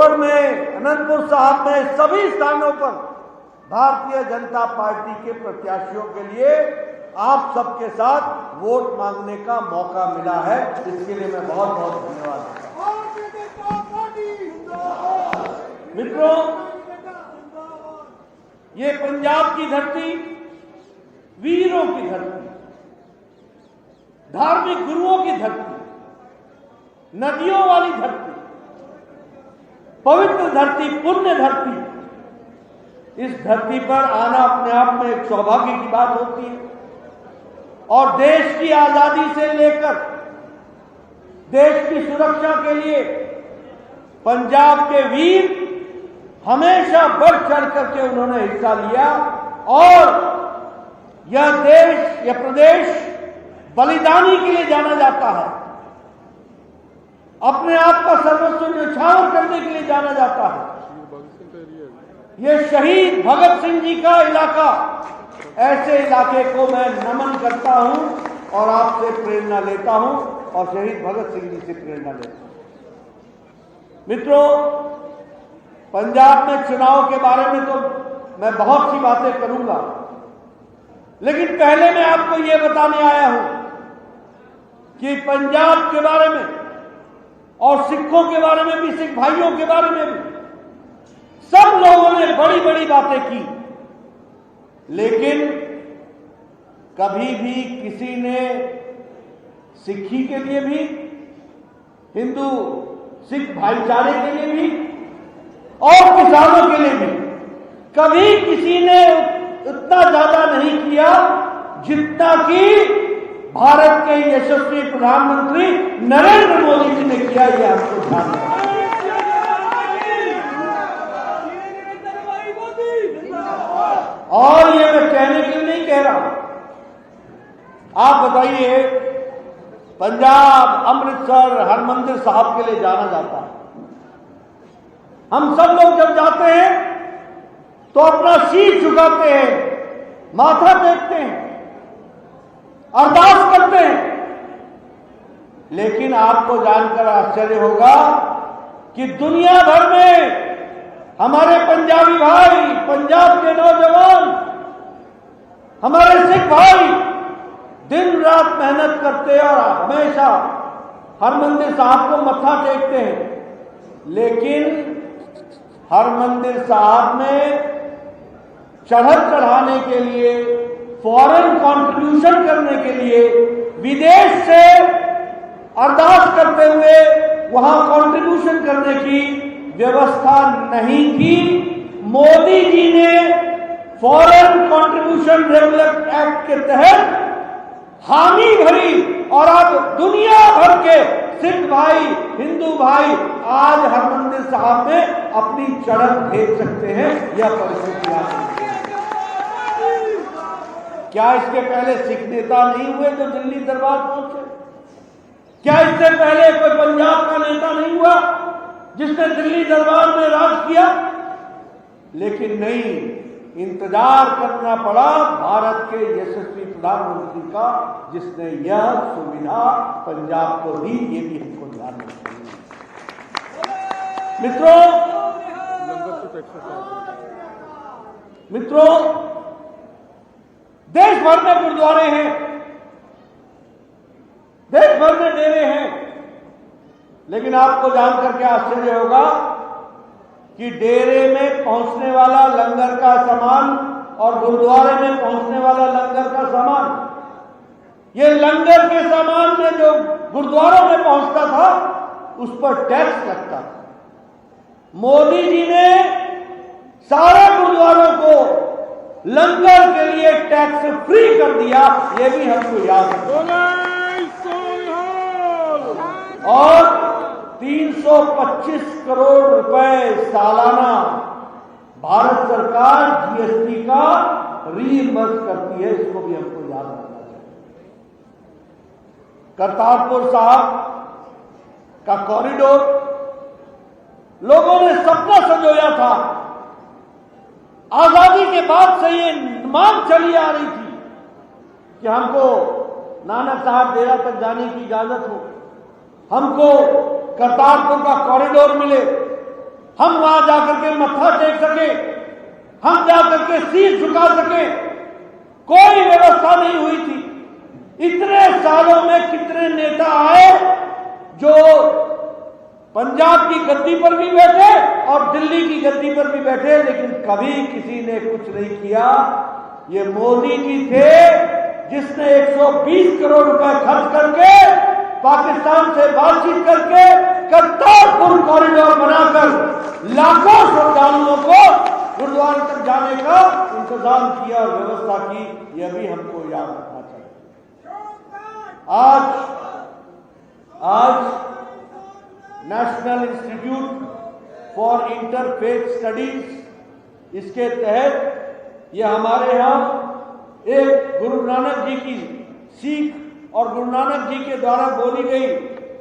रोहतक में, अनंतपुर साहब में, सभी स्थानों पर भारतीय जनता पार्टी के प्रत्याशियों के लिए आप सबके साथ वोट मांगने का मौका मिला है। इसके लिए मैं बहुत बहुत धन्यवाद देता हूं। मित्रों, ये पंजाब की धरती वीरों की धरती, धार्मिक गुरुओं की धरती, नदियों वाली धरती, पवित्र धरती, पुण्य धरती। इस धरती पर आना अपने आप में एक सौभाग्य की बात होती है और देश की आजादी से लेकर देश की सुरक्षा के लिए पंजाब के वीर हमेशा बढ़ चढ़ करके उन्होंने हिस्सा लिया और यह देश, यह प्रदेश बलिदानी के लिए जाना जाता है, अपने आप का सर्वस्व न्यौछावर करने के लिए जाना जाता है। यह शहीद भगत सिंह जी का इलाका, ऐसे इलाके को मैं नमन करता हूं और आपसे प्रेरणा लेता हूं और शहीद भगत सिंह जी से प्रेरणा लेता हूं। मित्रों, पंजाब में चुनाव के बारे में तो मैं बहुत सी बातें करूंगा, लेकिन पहले मैं आपको यह बताने आया हूं कि पंजाब के बारे में और सिखों के बारे में भी, सिख भाइयों के बारे में भी सब लोगों ने बड़ी बड़ी बातें की, लेकिन कभी भी किसी ने सिक्खी के लिए भी, हिंदू सिख भाईचारे के लिए भी और किसानों के लिए भी कभी किसी ने उतना ज्यादा नहीं किया जितना कि भारत के यशस्वी प्रधानमंत्री नरेंद्र मोदी जी ने किया। यह आपको ध्यान रखना है। और ये मैं कहने के लिए नहीं कह रहा। आप बताइए, पंजाब, अमृतसर, हरमंदिर साहब के लिए जाना जाता है। हम सब लोग जब जाते हैं तो अपना शीश झुकाते हैं, माथा टेकते हैं, अरदास करते हैं, लेकिन आपको जानकर आश्चर्य होगा कि दुनिया भर में हमारे पंजाबी भाई, पंजाब के नौजवान, हमारे सिख भाई दिन रात मेहनत करते और हमेशा हरमंदिर साहब को मत्था टेकते हैं, लेकिन हरमंदिर साहब में चढ़त चढ़ाने के लिए, फॉरेन कंट्रीब्यूशन करने के लिए, विदेश से अरदास करते हुए वहां कंट्रीब्यूशन करने की व्यवस्था नहीं की। मोदी जी ने फॉरेन कंट्रीब्यूशन रेगुलेट एक्ट के तहत हामी भरी और अब दुनिया भर के सिख भाई, हिंदू भाई आज हरमंदिर साहब में अपनी चढ़त भेज सकते हैं। यह परिस्थितियां क्या इसके पहले सिख नेता नहीं हुए जो दिल्ली दरबार पहुंचे? क्या इससे पहले कोई पंजाब का नेता नहीं हुआ जिसने दिल्ली दरबार में राज किया? लेकिन नहीं, इंतजार करना पड़ा भारत के यशस्वी प्रधानमंत्री का, जिसने यह सुविधा पंजाब को दी। ये भी हमको ध्यान रखना है। मित्रों, देश भर में गुरुद्वारे हैं, देश भर में डेरे हैं, लेकिन आपको जानकर के आश्चर्य होगा कि डेरे में पहुंचने वाला लंगर का सामान और गुरुद्वारे में पहुंचने वाला लंगर का सामान, ये लंगर के सामान में जो गुरुद्वारों में पहुंचता था उस पर टैक्स लगता था। मोदी जी ने सारे गुरुद्वारों को लंगर के लिए टैक्स फ्री कर दिया। ये भी हमको याद है। और 325 करोड़ रुपए सालाना भारत सरकार जीएसटी का रीइंबर्स करती है। इसको भी हमको याद रखना चाहिए। करतारपुर साहब का कॉरिडोर लोगों ने सपना संजोया था। आजादी के बाद से ये मांग चली आ रही थी कि हमको नाना साहब डेरा तक जाने की इजाजत हो, हमको करतारपुर का कॉरिडोर मिले, हम वहां जाकर के मत्था टेक सके, हम जाकर के शीश झुका सके, कोई व्यवस्था नहीं हुई थी। इतने सालों में कितने नेता आए जो पंजाब की गद्दी पर भी बैठे और दिल्ली की गद्दी पर भी बैठे, लेकिन कभी किसी ने कुछ नहीं किया। ये मोदी जी थे जिसने 120 करोड़ रुपए खर्च करके पाकिस्तान से बातचीत करके करतारपुर कॉरिडोर बनाकर लाखों श्रद्धालुओं को गुरुद्वारा तक जाने का इंतजाम किया और व्यवस्था की। यह भी हमको याद रखना चाहिए। आज national institute for interfaith studies, इसके तहत ये हमारे यहाँ एक गुरु नानक जी की सीख और गुरु नानक जी के द्वारा बोली गई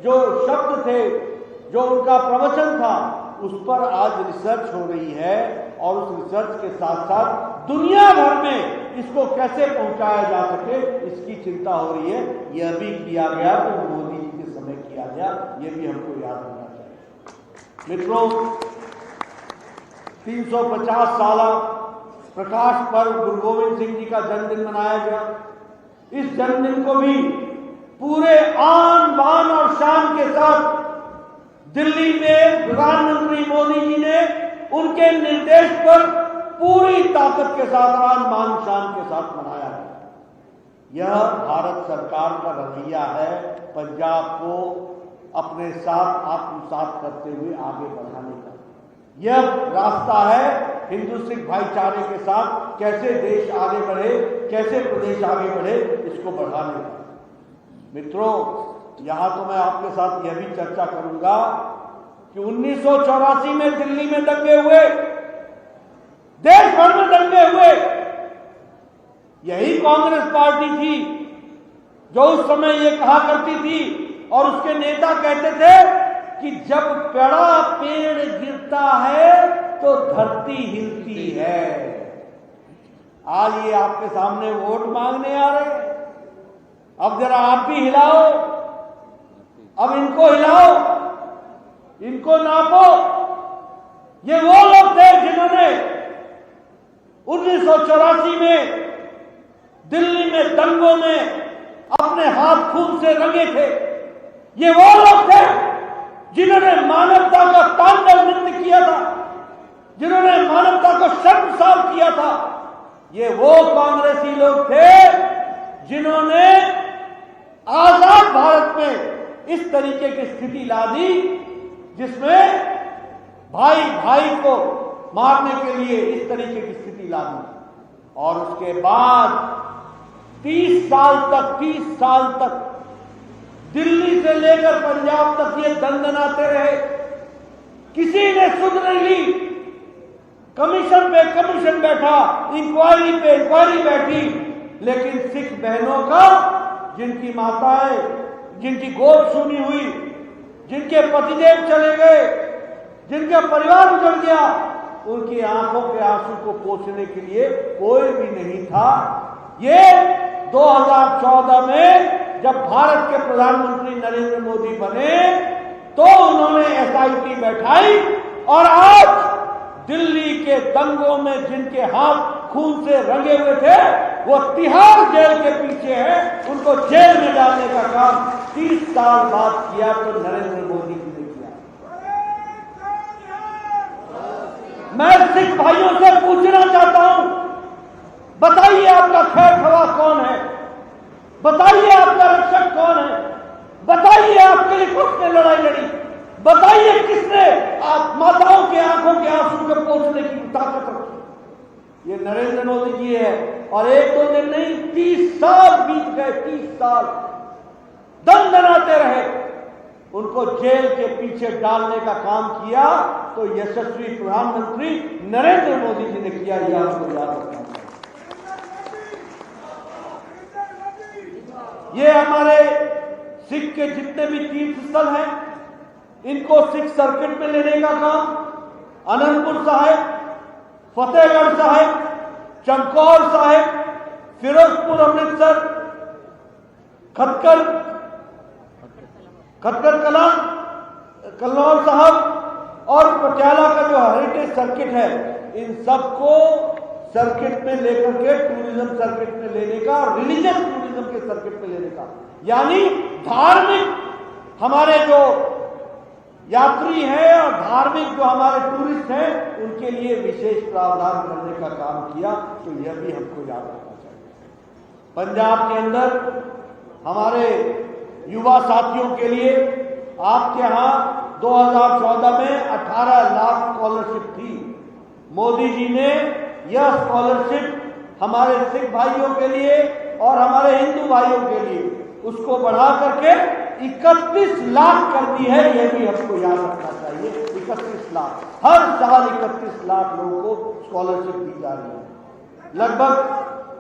जो शब्द थे, जो उनका प्रवचन था, उस पर आज रिसर्च हो रही है और उस रिसर्च के साथ साथ दुनिया भर में इसको कैसे पहुंचाया जा सके इसकी चिंता हो रही है। यह भी किया गया तो मोदी जी के समय किया गया, यह भी हमको याद रखना चाहिए। मित्रों, 350 साल प्रकाश पर्व गुरु गोविंद सिंह जी का जन्मदिन मनाया गया। इस जन्मदिन को भी पूरे आन बान और शान के साथ दिल्ली में प्रधानमंत्री मोदी जी ने उनके निर्देश पर पूरी ताकत के साथ आन बान शान के साथ मनाया है। यह भारत सरकार का रवैया है पंजाब को अपने साथ आत्मसात करते हुए आगे बढ़ाने का। यह रास्ता है हिंदू सिख भाईचारे के साथ कैसे देश आगे बढ़े, कैसे प्रदेश आगे बढ़े, इसको बढ़ाने का। मित्रों, यहां तो मैं आपके साथ यह भी चर्चा करूंगा कि 1984 में दिल्ली में दंगे हुए, देश भर में दंगे हुए, यही कांग्रेस पार्टी थी जो उस समय ये कहा करती थी और उसके नेता कहते थे कि जब बड़ा पेड़ गिरता है तो धरती हिलती है। आज ये आपके सामने वोट मांगने आ रहे हैं, अब जरा आप भी हिलाओ, अब इनको हिलाओ, इनको नापो। ये वो लोग थे जिन्होंने 1984 में दिल्ली में दंगों में अपने हाथ खून से रंगे थे। ये वो लोग थे जिन्होंने मानवता का तांडव नृत्य किया था, जिन्होंने मानवता को शर्मसार किया था। ये वो कांग्रेसी लोग थे जिन्होंने आजाद भारत में इस तरीके की स्थिति ला दी जिसमें भाई भाई को मारने के लिए इस तरीके की स्थिति ला दी। और उसके बाद 30 साल तक दिल्ली से लेकर पंजाब तक ये दंदनाते रहे, किसी ने सुध नहीं ली। कमीशन पे कमीशन बैठा, इंक्वायरी पे इंक्वायरी बैठी, लेकिन सिख बहनों का, जिनकी माताएं, जिनकी गोद सुनी हुई, जिनके पतिदेव चले गए, जिनका परिवार उजड़ गया, उनकी आंखों के आंसू को पोंछने के लिए कोई भी नहीं था। ये 2014 में जब भारत के प्रधानमंत्री नरेंद्र मोदी बने तो उन्होंने एसआईटी बैठाई और आज दिल्ली के दंगों में जिनके हाथ खून से रंगे हुए थे वो तिहाड़ जेल के पीछे हैं, उनको जेल में डालने का काम 30 साल बाद किया तो नरेंद्र मोदी जी ने किया। मैं सिख भाइयों से पूछना चाहता हूं, बताइए आपका खैर खवा कौन है, बताइए आपका रक्षक कौन है, बताइए आपके लिए किसने लड़ाई लड़ी, बताइए किसने आप माताओं के आंखों के आंसू को पोंछने की ताकत रखी। ये नरेंद्र मोदी जी है। और एक दो दिन नहीं, 30 साल बीत गए, 30 साल दंदनाते रहे, उनको जेल के पीछे डालने का काम किया तो यशस्वी प्रधानमंत्री नरेंद्र मोदी जी ने किया। यह आपको याद रखना चाहिए। ये हमारे सिख के जितने भी तीर्थ स्थल हैं, इनको सिख सर्किट में लेने का काम आनंदपुर साहिब, फतेहगढ़ साहिब, चमकौर साहिब, फिरोजपुर अमृतसर, खटकर कलां, कन्नौर साहब, और पटियाला का जो हेरिटेज सर्किट है, इन सबको सर्किट में लेकर के टूरिज्म सर्किट में लेने का, रिलीजियस टूरिज्म के सर्किट में लेने का, यानी धार्मिक हमारे जो यात्री हैं और धार्मिक जो हमारे टूरिस्ट हैं उनके लिए विशेष प्रावधान करने का काम किया। तो यह भी हमको याद रखना चाहिए। पंजाब के अंदर हमारे युवा साथियों के लिए आपके यहां 2014 में 18 लाख स्कॉलरशिप थी। मोदी जी ने यह स्कॉलरशिप हमारे सिख भाइयों के लिए और हमारे हिंदू भाइयों के लिए उसको बढ़ा करके 31 लाख कर दी है। यह भी हमको याद रखना चाहिए। 31 लाख, हर साल 31 लाख लोगों को स्कॉलरशिप दी जा रही है। लगभग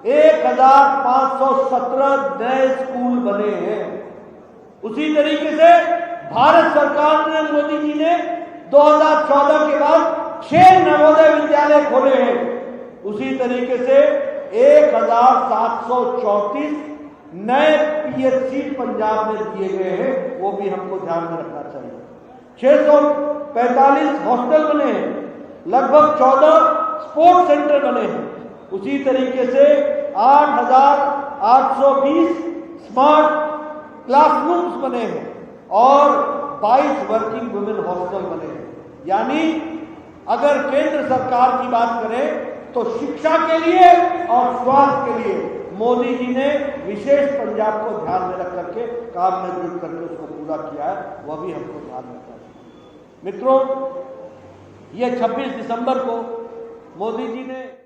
1517 नए स्कूल बने हैं। उसी तरीके से भारत सरकार ने, मोदी जी ने 2014 के बाद 6 नवोदय विद्यालय खोले हैं। उसी तरीके से 1734 नए PHC पंजाब में दिए गए हैं। वो भी हमको ध्यान में रखना चाहिए। 645 हॉस्टल बने हैं, लगभग 14 स्पोर्ट्स सेंटर बने हैं। उसी तरीके से 8820 स्मार्ट क्लासरूम्स बने हैं और 22 वर्किंग वुमेन हॉस्टल बने हैं। यानी अगर केंद्र सरकार की बात करें तो शिक्षा के लिए और स्वास्थ्य के लिए मोदी जी ने विशेष पंजाब को ध्यान में रख करके काम में जुट करके उसको पूरा किया है। वह भी हमको ध्यान रखना चाहिए। मित्रों, ये 26 दिसंबर को मोदी जी ने